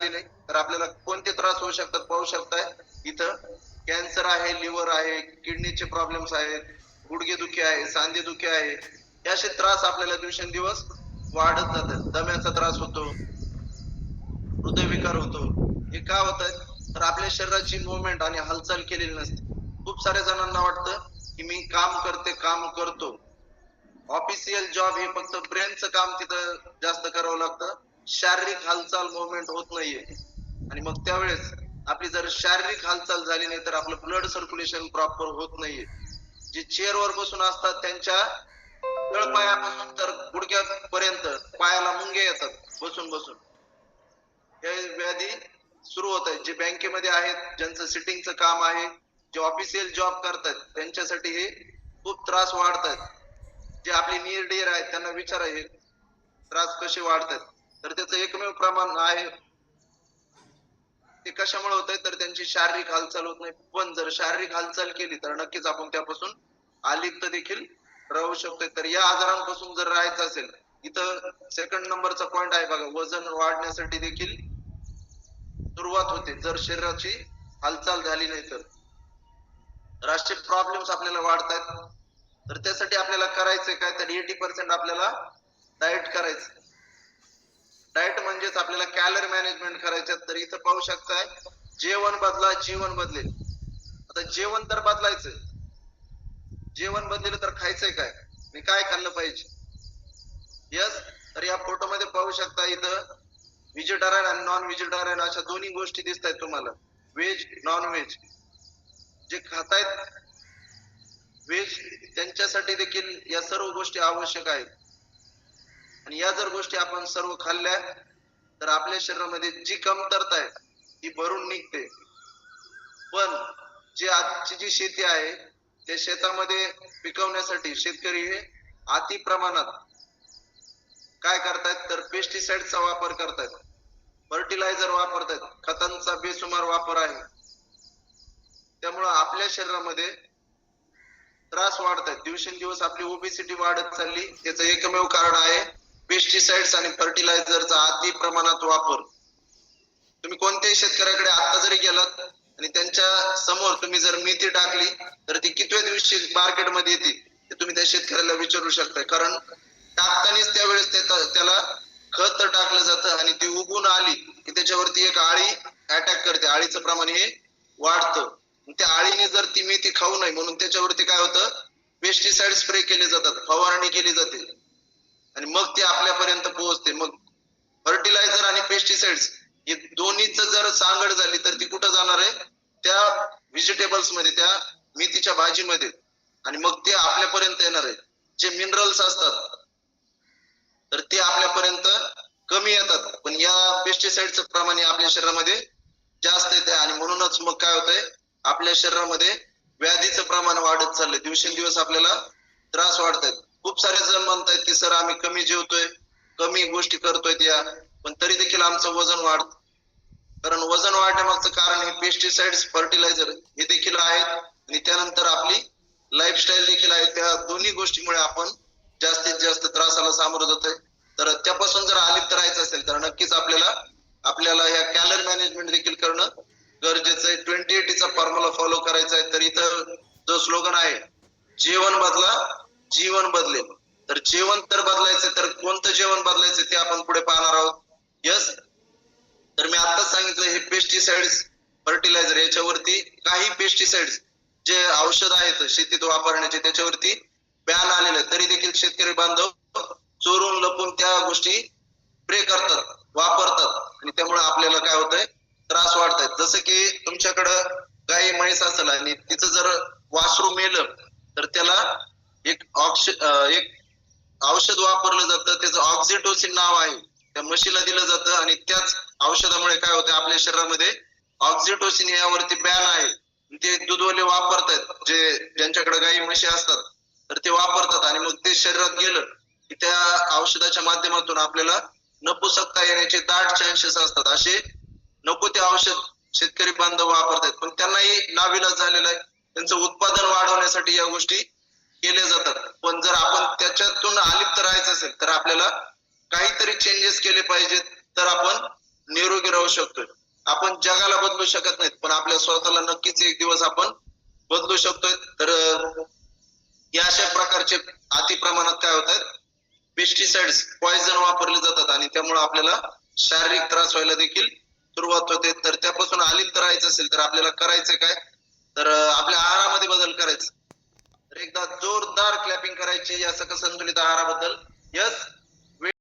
नाही तर आपल्याला कोणते त्रास होऊ शकतात पाहू शकताय. इथं कॅन्सर आहे, लिव्हर आहे, किडनीचे प्रॉब्लेम्स आहेत, गुडघेदुखी आहे, सांधेदुखी आहे. हे असे त्रास आपल्याला दिवसेंदिवस वाढत जातात. दम्याचा त्रास होतो, हृदयविकार होतो. हे का होतंय? तर आपल्या शरीराची मूव्हमेंट आणि हालचाल केलेली नसते. खूप साऱ्या जणांना वाटतं, की मी काम करतो. ऑफिशियल जॉब हे फक्त ब्रेनचं काम तिथं जास्त करावं लागतं. शारीरिक हालचाल मूव्हमेंट होत नाहीये. आणि मग त्यावेळेस आपली जर शारीरिक हालचाल झाली नाही तर आपलं ब्लड सर्क्युलेशन प्रॉपर होत नाहीये. जे चेअरवर बसून असतात त्यांच्या तळपायापासून तर गुडघ्यापर्यंत पायाला मुंग्या येतात बसून बसून. हे व्याधी सुरू होत आहेत. जे बँकेमध्ये आहेत, ज्यांचं सिटिंगचं काम आहे, जे ऑफिशियल जॉब करतात त्यांच्यासाठी हे खूप त्रास वाढतात. जे आपले नियर डिअर आहेत त्यांना विचारा हे त्रास कसे वाढतात. तर त्याचं एकमेव प्रमाण आहे ते कशामुळे होतंय तर त्यांची शारीरिक हालचाल होत नाही. पण जर शारीरिक हालचाल केली तर नक्कीच आपण त्यापासून अलिप्त देखील राहू शकतोय. तर या आजारांपासून जर राहायचं असेल, इथं सेकंड नंबरचा पॉइंट आहे बघा, वजन वाढण्यासाठी देखील सुरुवात होते जर शरीराची हालचाल झाली नाही तर. तर असे प्रॉब्लेम्स आपल्याला वाढतात. तर त्यासाठी आपल्याला करायचंय काय तर 80% आपल्याला डाएट करायचं. डाएट म्हणजेच आपल्याला कॅलरी मॅनेजमेंट करायचं. तर इथं पाहू शकताय, जेवण बदला जीवन बदलेल. आता जेवण तर बदलायचं. जेवण बदलेलं तर खायचंय काय आणि काय खाल्लं पाहिजे. यस, तर या फोटोमध्ये पाहू शकता इथं व्हेजिटेरियन आणि नॉन व्हेजिटेरियन अशा दोन्ही गोष्टी दिसत आहेत तुम्हाला. Veg, non veg. जे खातायत व्हेज त्यांच्यासाठी देखील या सर्व गोष्टी आवश्यक आहेत. आणि या जर गोष्टी आपण सर्व खाल्ल्या तर आपल्या शरीरामध्ये जी कमतरता आहे ती भरून निघते. पण जी आजची जी शेती आहे त्या शेतामध्ये पिकवण्यासाठी शेतकरी हे अति प्रमाणात काय करतायत तर पेस्टिसाइडचा वापर करतायत, फर्टिलायझर वापरतायत, खतांचा बेसुमार वापर आहे. त्यामुळं आपल्या शरीरामध्ये त्रास वाढत आहेत. दिवसेंदिवस आपली ओबेसिटी वाढत चालली. त्याचं एकमेव कारण आहे पेस्टिसाइड्स आणि फर्टिलायझरचा अति प्रमाणात वापर. तुम्ही कोणत्याही शेतकऱ्याकडे आता जरी गेलात आणि त्यांच्या समोर तुम्ही जर मेथी टाकली तर ती कितव्या दिवशी मार्केटमध्ये येते ते तुम्ही त्या शेतकऱ्याला विचारू शकता. कारण टाकतानाच त्यावेळेस त्याला खत टाकलं जातं आणि ती उगून आली की त्याच्यावरती एक आळी अटॅक करते. आळीचं प्रमाण हे वाढतं. त्या आळीने जर ती मेथी खाऊ नये म्हणून त्याच्यावरती काय होतं पेस्टिसाइड स्प्रे केले जातात, फवारणी केली जाते आणि मग ते आपल्यापर्यंत पोहोचते. मग फर्टिलायझर आणि पेस्टिसाइड्स हे दोन्हीच जर सांगड झाली तर ती कुठं जाणार आहे त्या व्हेजिटेबल्स मध्ये, त्या मेथीच्या भाजीमध्ये आणि मग ते आपल्यापर्यंत येणार आहे. जे मिनरल्स असतात तर ते आपल्यापर्यंत कमी येतात. पण या पेस्टिसाइडचं प्रमाण आपल्या शरीरामध्ये जास्त येते आणि म्हणूनच मग काय होतंय आपल्या शरीरामध्ये व्याधीचं प्रमाण वाढत चाललंय. दिवसेंदिवस आपल्याला त्रास वाढतायत. खूप सारे जण म्हणतायत की सर आम्ही कमी जेवतोय, कमी गोष्टी करतोय त्या, पण तरी देखील आमचं वजन वाढतं. कारण वजन वाढण्यामागचं कारण हे पेस्टिसाइड्स, फर्टिलायझर हे देखील आहेत आणि त्यानंतर आपली लाईफस्टाईल देखील आहे. त्या दोन्ही गोष्टीमुळे आपण जास्तीत जास्त त्रासाला सामोरं जातोय. तर त्यापासून जर अलिप्त राहायचं असेल तर नक्कीच आपल्याला ह्या कॅलरी मॅनेजमेंट देखील करणं गरजेचं आहे. 20-80 चा फॉर्म्युला फॉलो करायचा आहे. तर इथं जो स्लोगन आहे जेवण बदला जीवन बदलेल. तर जेवण तर बदलायचं तर कोणतं जेवण बदलायचं ते आपण पुढे पाहणार आहोत. यस, तर मी आताच सांगितलं हे पेस्टिसाइड्स, फर्टिलायझर याच्यावरती काही पेस्टिसाइड्स जे औषध आहेत शेतीत वापरण्याचे त्याच्यावरती बॅन आलेलं आहे. तरी देखील शेतकरी बांधव चोरून लपून त्या गोष्टी स्प्रे करतात, वापरतात आणि त्यामुळे आपल्याला काय होतंय त्रास वाढतायत. जसं की तुमच्याकडं गाई म्हैस असेल आणि तिचं जर वासरू मेलं तर त्याला एक औषध वापरलं जातं, त्याचं ऑक्सिटोसिन नाव आहे. त्या म्हशीला दिलं जातं आणि त्याच औषधामुळे काय होतं आपल्या शरीरामध्ये ऑक्सिटोसिन यावरती बॅन आहे. ते दूधवाले वापरतायत, जे ज्यांच्याकडे गाई म्हशी असतात तर ते वापरतात आणि मग ते शरीरात गेलं की त्या औषधाच्या माध्यमातून आपल्याला नपुसकता येण्याचे दाट चान्सेस असतात. असे नको ते औषध शेतकरी बांधव वापरतात, पण त्यांनाही नाविलाज झालेला आहे. त्यांचं उत्पादन वाढवण्यासाठी या गोष्टी केल्या जातात. पण जर आपण त्याच्यातून अलिप्त राहायचं असेल तर आपल्याला काहीतरी चेंजेस केले पाहिजेत. तर आपण निरोगी राहू शकतोय. आपण जगाला बदलू शकत नाहीत, पण आपल्या स्वतःला नक्कीच एक दिवस आपण बदलू शकतोय. तर या अशा प्रकारचे अति प्रमाणात काय होतात, पेस्टिसाइड्स, पॉइझन वापरले जातात आणि त्यामुळे आपल्याला शारीरिक त्रास व्हायला देखील सुरुवात होते. तर त्यापासून अलिप्त राहायचं असेल तर आपल्याला करायचं काय, तर आपल्या आहारामध्ये बदल करायचा. तर एकदा जोरदार क्लॅपिंग करायची या सकल संतुलित आहाराबद्दल. यस,